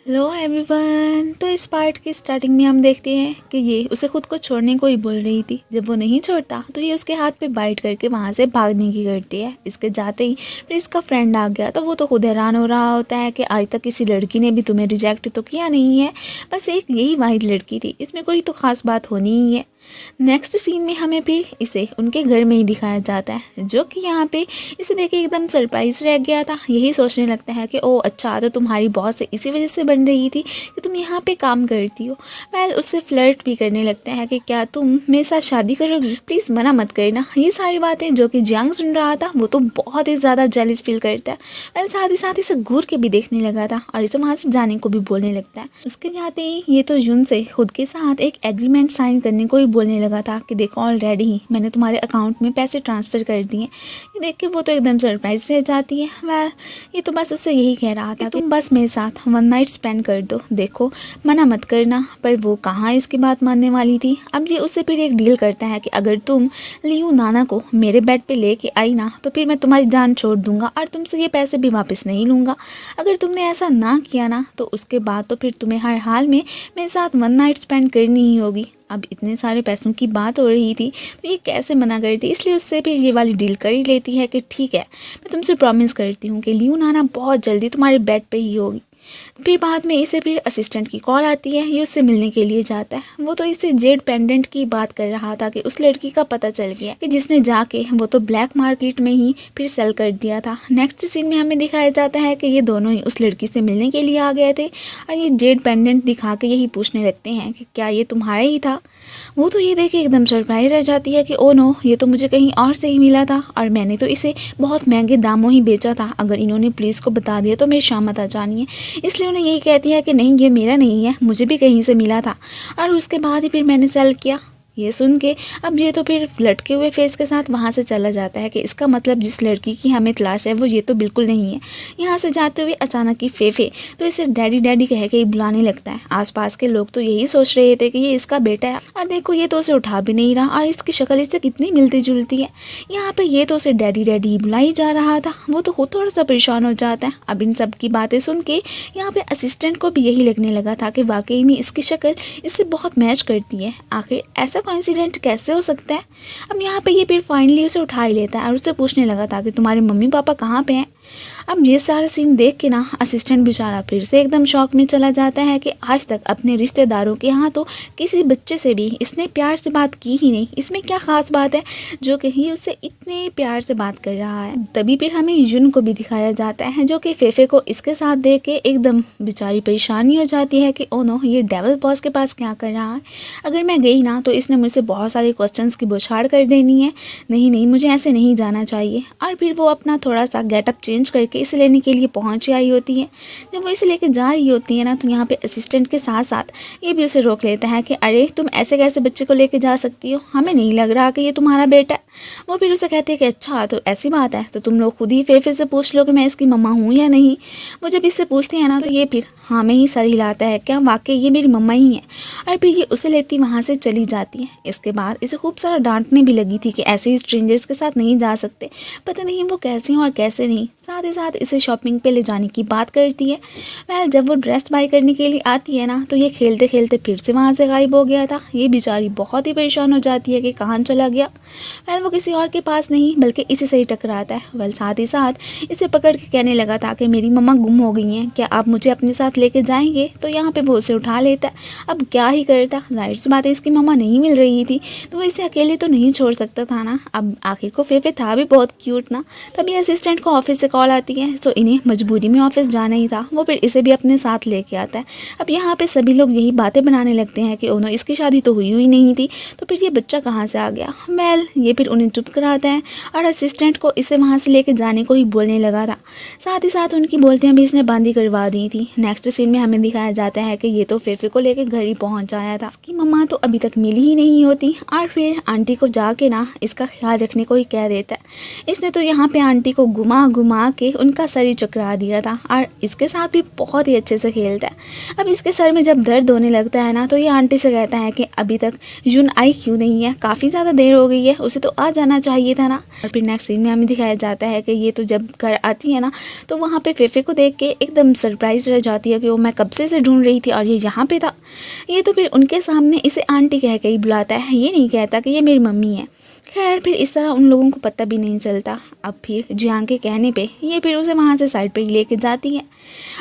Hello everyone. तो इस part की स्टार्टिंग में हम देखते हैं कि ये उसे खुद को छोड़ने को ही बोल रही थी। जब वो नहीं छोड़ता तो ये उसके हाथ पे बाइट करके वहाँ से भागने की करती है। इसके जाते ही फिर इसका फ्रेंड आ गया तो वो तो खुद हैरान हो रहा होता है कि आज तक किसी लड़की ने भी तुम्हें रिजेक्ट तो किया नहीं है, बस एक यही वाहिद लड़की थी, इसमें कोई तो खास बात होनी ही है। नेक्स्ट सीन में हमें फिर इसे उनके घर में ही दिखाया जाता है, जो कि यहाँ पे इसे देख के एकदम सरप्राइज रह गया था। यही सोचने लगता है कि ओ अच्छा, तो तुम्हारी बॉस से इसी वजह से बन रही थी कि तुम यहाँ पे काम करती हो। वेल उससे फ्लर्ट भी करने लगता है कि क्या तुम मेरे साथ शादी करोगी, प्लीज़ मना मत करना। ये सारी बातें जो कि जियांग सुन रहा था वो तो बहुत ही ज़्यादा जेलस फील करता है। वेल साथ ही साथ इसे घूर के भी देखने लगा था और इसे वहाँ से जाने को भी बोलने लगता है। उसके जाते ही ये तो यून से खुद के साथ एक एग्रीमेंट साइन करने को ही बोलने लगा था कि देखो ऑलरेडी ही मैंने तुम्हारे अकाउंट में पैसे ट्रांसफ़र कर दिए। ये देख के वो तो एकदम सरप्राइज रह जाती है। वेल ये तो बस उससे यही कह रहा था तुम बस मेरे साथ वन नाइट स्पेंड कर दो, देखो मना मत करना। पर वो कहाँ इसकी बात मानने वाली थी। अब ये उससे फिर एक डील करता है कि अगर तुम लियू नाना को मेरे बेड पे लेके आई ना तो फिर मैं तुम्हारी जान छोड़ दूंगा और तुमसे ये पैसे भी वापस नहीं लूँगा। अगर तुमने ऐसा ना किया ना तो उसके बाद तो फिर तुम्हें हर हाल में मेरे साथ वन नाइट स्पेंड करनी ही होगी। अब इतने सारे पैसों की बात हो रही थी तो ये कैसे मना करती, इसलिए उससे फिर ये वाली डील कर ही लेती है कि ठीक है, मैं तुमसे प्रॉमिस करती हूँ कि लियू नाना बहुत जल्दी तुम्हारे बेड पे ही होगी। फिर बाद में इसे फिर असिस्टेंट की कॉल आती है, ये उससे मिलने के लिए जाता है। वो तो इसे जेड पेंडेंट की बात कर रहा था कि उस लड़की का पता चल गया कि जिसने जाके वो तो ब्लैक मार्केट में ही फिर सेल कर दिया था। नेक्स्ट सीन में हमें दिखाया जाता है कि ये दोनों ही उस लड़की से मिलने के लिए आ गए थे और ये जेड पेंडेंट दिखा के यही पूछने लगते हैं कि क्या ये तुम्हारा ही था। वो तो ये देख के एकदम सरप्राइज रह जाती है कि ओ नो, ये तो मुझे कहीं और से ही मिला था और मैंने तो इसे बहुत महंगे दामों ही बेचा था। अगर इन्होंने पुलिस को बता दिया तो मेरी शामत आ जानी है। इसलिए उन्हें यही कहती है कि नहीं ये मेरा नहीं है, मुझे भी कहीं से मिला था और उसके बाद ही फिर मैंने सेल किया। ये सुन के अब ये तो फिर लटके हुए फेस के साथ वहाँ से चला जाता है कि इसका मतलब जिस लड़की की हमें तलाश है वो ये तो बिल्कुल नहीं है। यहाँ से जाते हुए अचानक ही फेफे तो इसे डैडी डैडी कह के ही बुलाने लगता है। आसपास के लोग तो यही सोच रहे थे कि ये इसका बेटा है और देखो ये तो उसे उठा भी नहीं रहा और इसकी शक्ल इससे कितनी मिलती जुलती है। यहाँ पे ये तो उसे डैडी डैडी ही बुलाई जा रहा था। वो तो खुद थोड़ा सा परेशान हो जाता है। अब इन सब की बातें सुन के यहाँ पे असिस्टेंट को भी यही लगने लगा था कि वाकई में इसकी शक्ल इससे बहुत मैच करती है। आखिर ऐसा कोइंसिडेंट कैसे हो सकता है। अब यहाँ पे ये फिर फाइनली उसे उठा ही लेता है और उससे पूछने लगा था कि तुम्हारे मम्मी पापा कहाँ पे हैं। अब ये सारा सीन देख के ना असिस्टेंट बेचारा फिर से एकदम शॉक में चला जाता है कि आज तक अपने रिश्तेदारों के यहाँ तो किसी बच्चे से भी इसने प्यार से बात की ही नहीं। इसमें क्या खास बात है जो कि ही उससे इतने प्यार से बात कर रहा है। तभी फिर हमें युन को भी दिखाया जाता है जो कि फेफे को इसके साथ देख के एकदम बेचारी परेशानी हो जाती है कि ओ नो, ये डेवल बॉस के पास क्या कर रहा है। अगर मैं गई ना तो इसने मुझसे बहुत सारे क्वेश्चंस की बौछार कर देनी है। नहीं नहीं, मुझे ऐसे नहीं जाना चाहिए। और फिर वो अपना थोड़ा सा गेटअप चेंज करके इसे लेने के लिए पहुंच आई होती है। जब वो इसे लेके जा रही होती है ना तो यहाँ पे असिस्टेंट के साथ साथ ये भी उसे रोक लेता है कि अरे तुम ऐसे कैसे बच्चे को लेके जा सकती हो, हमें नहीं लग रहा कि ये तुम्हारा बेटा है। वो फिर उसे कहते हैं कि अच्छा तो ऐसी बात है तो तुम लोग खुद ही फेफे से पूछ लो कि मैं इसकी मम्मा हूँ या नहीं। वो जब इससे पूछते हैं ना तो ये फिर हाँ में ही सर हिलाता है, क्या वाकई ये मेरी मम्मा ही है। और फिर ये उसे लेती वहाँ से चली जाती है। इसके बाद इसे खूब सारा डांटने भी लगी थी कि ऐसे ही स्ट्रेंजर्स के साथ नहीं जा सकते, पता नहीं वो कैसे हैं और कैसे नहीं। साथ ही साथ इसे शॉपिंग पे ले जाने की बात करती है। वेल जब वो ड्रेस बाय करने के लिए आती है ना तो ये खेलते खेलते फिर से वहाँ से गायब हो गया था। ये बेचारी बहुत ही परेशान हो जाती है कि कहाँ चला गया। वेल वो किसी और के पास नहीं बल्कि इसी से ही टकराता है। वेल साथ ही साथ इसे पकड़ के कहने लगा था कि मेरी मम्मा गुम हो गई हैं, क्या आप मुझे अपने साथ लेके जाएंगे। तो यहाँ पे वो उसे उठा लेता है। अब क्या ही करता, जाहिर सी बात है इसकी मम्मा नहीं मिल रही थी तो वो इसे अकेले तो नहीं छोड़ सकता था ना। अब आखिर को फेफे था भी बहुत क्यूट ना। तभी असिस्टेंट को ऑफिस से कॉल आती है सो इन्हें मजबूरी में ऑफिस जाना ही था। वो फिर इसे भी अपने साथ लेके आता है। अब यहाँ पे सभी लोग यही बातें बनाने लगते हैं कि ओनो इसकी शादी तो हुई नहीं थी तो फिर ये बच्चा कहाँ से आ गया। वेल ये फिर उन्हें चुप कराता है और असिस्टेंट को इसे वहाँ से लेके जाने को ही बोलने लगा था। साथ ही साथ उनकी बोलतियाँ भी इसने बंद ही करवा दी थी। नेक्स्ट सीन में हमें दिखाया जाता है कि ये तो फेफे को लेके घर ही पहुँच आया था। उसकी मम्मा तो अभी तक मिली ही नहीं होती और फिर आंटी को जाके ना इसका ख्याल रखने को ही कह देता है। इसने तो यहाँ पे आंटी को घुमा घुमा के उनका सर ही चकरा दिया था और इसके साथ भी बहुत ही अच्छे से खेलता है। अब इसके सर में जब दर्द होने लगता है ना तो ये आंटी से कहता है कि अभी तक जुन आई क्यों नहीं है, काफ़ी ज़्यादा देर हो गई है, उसे तो आ जाना चाहिए था ना। और फिर नेक्स्ट सीन में हमें दिखाया जाता है कि ये तो जब घर आती है ना तो वहाँ पे फेफे को देख के एकदम सरप्राइज रह जाती है कि वो मैं कब से ढूंढ रही थी और ये यहाँ पे था। ये तो फिर उनके सामने इसे आंटी कह के ही बुलाता है, ये नहीं कहता कि ये मेरी मम्मी है। खैर फिर इस तरह उन लोगों को पता भी नहीं चलता। अब फिर जियांग के कहने पे ये फिर उसे वहाँ से साइड पे ही लेके जाती है।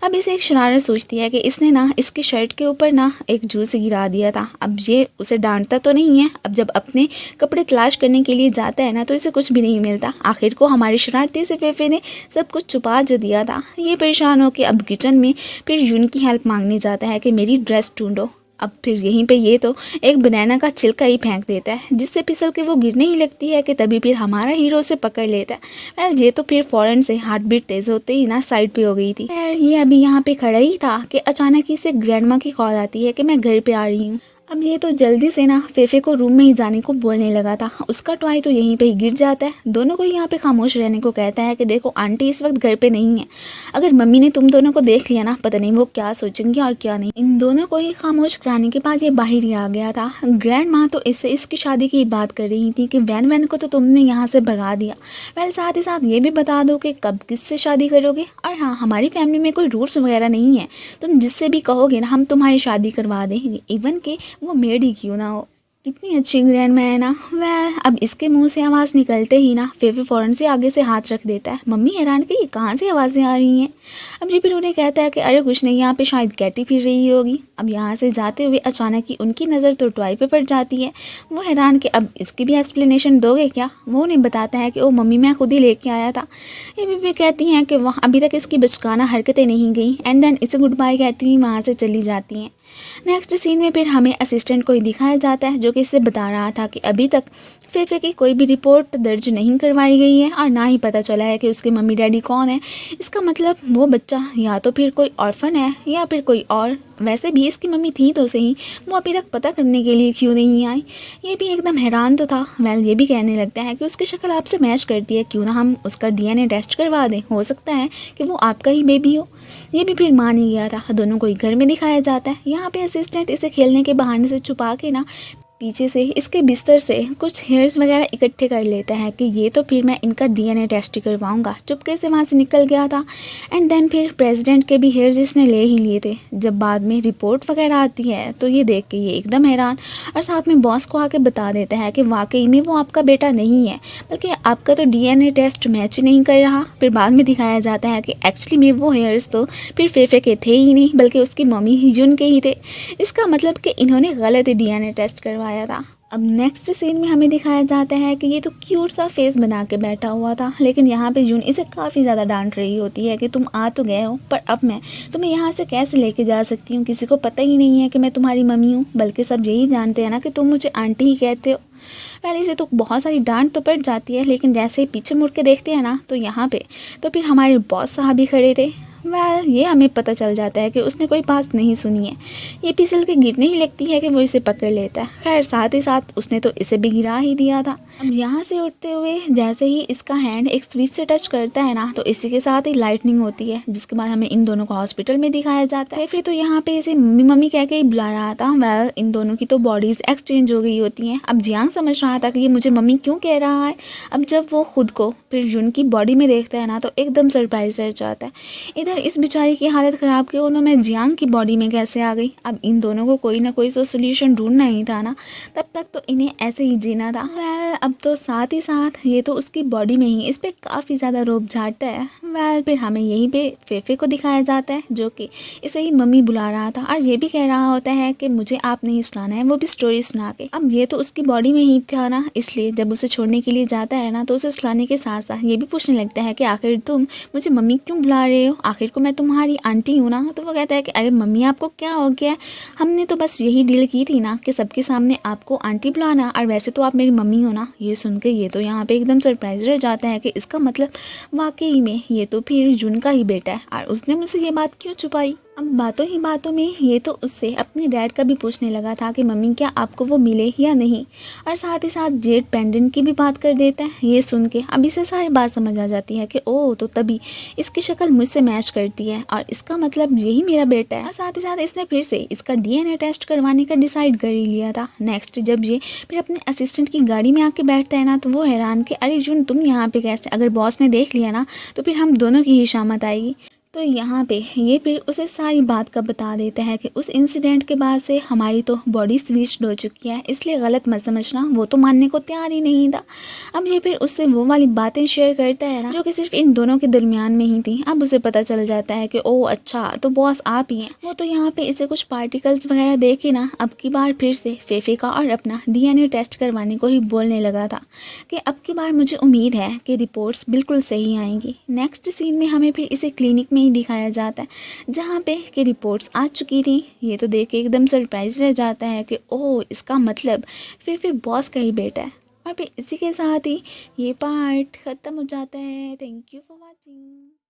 अब इसे एक शरारत सोचती है कि इसने ना इसकी शर्ट के ऊपर ना एक जूस गिरा दिया था। अब ये उसे डांटता तो नहीं है, अब जब अपने कपड़े तलाश करने के लिए जाता है ना तो इसे कुछ भी नहीं मिलता। आखिर को हमारी शरारती से फेफे ने सब कुछ छुपा जो दिया था। ये परेशान हो के अब किचन में फिर यून की हेल्प मांगने जाता है कि मेरी ड्रेस ढूंढो। अब फिर यहीं पे ये तो एक बनाना का छिलका ही फेंक देता है जिससे फिसल के वो गिरने ही लगती है कि तभी फिर हमारा हीरो उसे पकड़ लेता है। ये तो फिर फौरन से हार्ट बीट तेज होते ही ना साइड पे हो गई थी। ये अभी यहाँ पे खड़ा ही था कि अचानक ही से ग्रैंडमा की कॉल आती है कि मैं घर पे आ रही हूँ। अब ये तो जल्दी से ना फेफे को रूम में ही जाने को बोलने लगा था। उसका टॉय तो यहीं पे ही गिर जाता है। दोनों को यहाँ पे खामोश रहने को कहता है कि देखो आंटी इस वक्त घर पे नहीं है, अगर मम्मी ने तुम दोनों को देख लिया ना पता नहीं वो क्या सोचेंगी और क्या नहीं। इन दोनों को ही खामोश कराने के बाद ये बाहर ही आ गया था। ग्रैंड माँ तो इससे इसकी शादी की बात कर रही थी कि वैन को तो तुमने यहाँ से भगा दिया। वेल साथ ही साथ ये भी बता दो कि कब किससे शादी करोगे। और हाँ, हमारी फैमिली में कोई रूल्स वगैरह नहीं है, तुम जिससे भी कहोगे ना हम तुम्हारी शादी करवा देंगे, इवन के वो मेड ही क्यों ना हो। कितनी अच्छी ग्रैंडमा है ना। वह अब इसके मुंह से आवाज़ निकलते ही ना फेफे फ़ौरन से आगे से हाथ रख देता है। मम्मी हैरान कि ये कहाँ से आवाज़ें आ रही हैं। अब जी फिर उन्हें कहता है कि अरे कुछ नहीं, यहाँ पे शायद कैटी फिर रही होगी। अब यहाँ से जाते हुए अचानक ही उनकी नज़र तो टॉय पे पड़ जाती है। वो हैरान कि अब इसकी भी एक्सप्लेनेशन दोगे क्या। वो उन्हें बताता है कि ओ मम्मी मैं खुद ही लेके आया था। ये भी कहती हैं कि वहाँ अभी तक इसकी बचकाना हरकतें नहीं गई एंड देन इसे गुड बाय कहती हुई वहाँ से चली जाती हैं। नेक्स्ट सीन में फिर हमें असिस्टेंट को ही दिखाया जाता है जो कि इससे बता रहा था कि अभी तक फेफे की कोई भी रिपोर्ट दर्ज नहीं करवाई गई है और ना ही पता चला है कि उसके मम्मी डैडी कौन है। इसका मतलब वो बच्चा या तो फिर कोई ऑर्फन है या फिर कोई और। वैसे भी इसकी मम्मी थी तो सही, वो अभी तक पता करने के लिए क्यों नहीं आई। ये भी एकदम हैरान तो था। वेल ये भी कहने लगता है कि उसकी शक्ल आपसे मैच करती है, क्यों ना हम उसका DNA टेस्ट करवा दें, हो सकता है कि वो आपका ही बेबी हो। ये भी फिर मान ही गया था। दोनों को ही घर में दिखाया जाता है। यहाँ पे असिस्टेंट इसे खेलने के बहाने से छुपा के ना पीछे से इसके बिस्तर से कुछ हेयर्स वगैरह इकट्ठे कर लेता है कि ये तो फिर मैं इनका DNA टेस्ट ही करवाऊंगा। चुपके से वहाँ से निकल गया था। एंड देन फिर प्रेसिडेंट के भी हेयर्स इसने ले ही लिए थे। जब बाद में रिपोर्ट वगैरह आती है तो ये देख के ये एकदम हैरान और साथ में बॉस को आके बता देता है कि वाकई में वो आपका बेटा नहीं है, बल्कि आपका तो DNA टेस्ट मैच ही नहीं कर रहा। फिर बाद में दिखाया जाता है कि एक्चुअली में वो हेयर्स तो फिर फेफे के थे ही नहीं, बल्कि उसकी मम्मी हिजुन के ही थे। इसका मतलब कि इन्होंने गलत DNA टेस्ट करवाया था। अब नेक्स्ट सीन में हमें दिखाया जाता है कि ये तो क्यूट सा फेस बना के बैठा हुआ था, लेकिन यहाँ पे जून इसे काफ़ी ज़्यादा डांट रही होती है कि तुम आ तो गए हो, पर अब मैं तुम्हें यहाँ से कैसे लेके जा सकती हूँ। किसी को पता ही नहीं है कि मैं तुम्हारी मम्मी हूँ, बल्कि सब यही जानते हैं ना कि तुम मुझे आंटी ही कहते हो। पहले से तो बहुत सारी डांट तो पड़ जाती है, लेकिन जैसे ही पीछे मुड़ के देखते हैं ना तो यहाँ पे तो फिर हमारे बॉस साहब ही खड़े थे। ये हमें पता चल जाता है कि उसने कोई बात नहीं सुनी है। ये फिसल के गिरने ही लगती है कि वो इसे पकड़ लेता है। खैर साथ ही साथ उसने तो इसे भी गिरा ही दिया था। अब यहाँ से उठते हुए जैसे ही इसका हैंड एक स्विच से टच करता है ना तो इसी के साथ ही लाइटनिंग होती है, जिसके बाद हमें इन दोनों को हॉस्पिटल में दिखाया जाता है। फिर तो यहाँ पे इसे मम्मी मम्मी कह के ही बुला रहा था। इन दोनों की तो बॉडीज एक्सचेंज हो गई होती हैं। अब जियांग समझ रहा था कि ये मुझे मम्मी क्यों कह रहा है। अब जब वो खुद को फिर जुन की बॉडी में देखता है ना तो एकदम सरप्राइज रह जाता है। इधर इस बेचारी की हालत ख़राब की दोनों में जियांग की बॉडी में कैसे आ गई। अब इन दोनों को कोई ना कोई तो सोल्यूशन ढूंढना ही था ना, तब तक तो इन्हें ऐसे ही जीना था। अब तो साथ ही साथ ये तो उसकी बॉडी में ही इस पर काफ़ी ज़्यादा रोब झाड़ता है। फिर हमें यहीं पे फेफे को दिखाया जाता है जो कि इसे ही मम्मी बुला रहा था और ये भी कह रहा होता है कि मुझे आप नहीं सुनाना है, वो भी स्टोरी सुना के। अब ये तो उसकी बॉडी में ही था ना, इसलिए जब उसे छोड़ने के लिए जाता है ना तो उसे सुलाने के साथ साथ ये भी पूछने लगता है कि आखिर तुम मुझे मम्मी क्यों बुला रहे हो, आखिर को मैं तुम्हारी आंटी हूँ ना। तो वो कहता है कि अरे मम्मी आपको क्या हो गया, हमने तो बस यही डील की थी ना कि सबके सामने आपको आंटी बुलाना, और वैसे तो आप मेरी मम्मी हो ना। ये सुन के ये तो यहाँ पे एकदम सरप्राइज रह जाता है कि इसका मतलब वाकई में ये तो फिर जुन का ही बेटा है और उसने मुझसे ये बात क्यों छुपाई। अब बातों ही बातों में ये तो उससे अपने डैड का भी पूछने लगा था कि मम्मी क्या आपको वो मिले या नहीं, और साथ ही साथ जेड पेंडेंट की भी बात कर देता है। ये सुन के अब इसे सारी बात समझ आ जाती है कि ओह तो तभी इसकी शक्ल मुझसे मैच करती है और इसका मतलब यही मेरा बेटा है। और साथ ही साथ इसने फिर से इसका डीएनए टेस्ट करवाने का डिसाइड कर ही लिया था। नेक्स्ट जब ये फिर अपने असिस्टेंट की गाड़ी में आके बैठता है ना, तो वो हैरान कि अरे जुन तुम यहाँ पे कैसे, अगर बॉस ने देख लिया ना तो फिर हम दोनों की ही शामत आएगी। तो यहाँ पे ये फिर उसे सारी बात का बता देता है कि उस इंसिडेंट के बाद से हमारी तो बॉडी स्विच्ड हो चुकी है, इसलिए गलत मत समझना। वो तो मानने को तैयार ही नहीं था। अब ये फिर उससे वो वाली बातें शेयर करता है ना जो कि सिर्फ इन दोनों के दरमियान में ही थी। अब उसे पता चल जाता है कि ओह अच्छा तो बॉस आप ही हैं। वो तो यहाँ पे इसे कुछ पार्टिकल्स वगैरह देखे ना, अब की बार फिर से फेफे का और अपना डीएनए टेस्ट करवाने को ही बोलने लगा था कि अब की बार मुझे उम्मीद है कि रिपोर्ट्स बिल्कुल सही आएंगी। नेक्स्ट सीन में हमें फिर इसे क्लिनिक में ही दिखाया जाता है जहाँ पे कि रिपोर्ट्स आ चुकी थी। ये तो देख के एकदम सरप्राइज रह जाता है कि ओह इसका मतलब फिर बॉस का ही बेटा है। और फिर इसी के साथ ही ये पार्ट ख़त्म हो जाता है। Thank you for watching.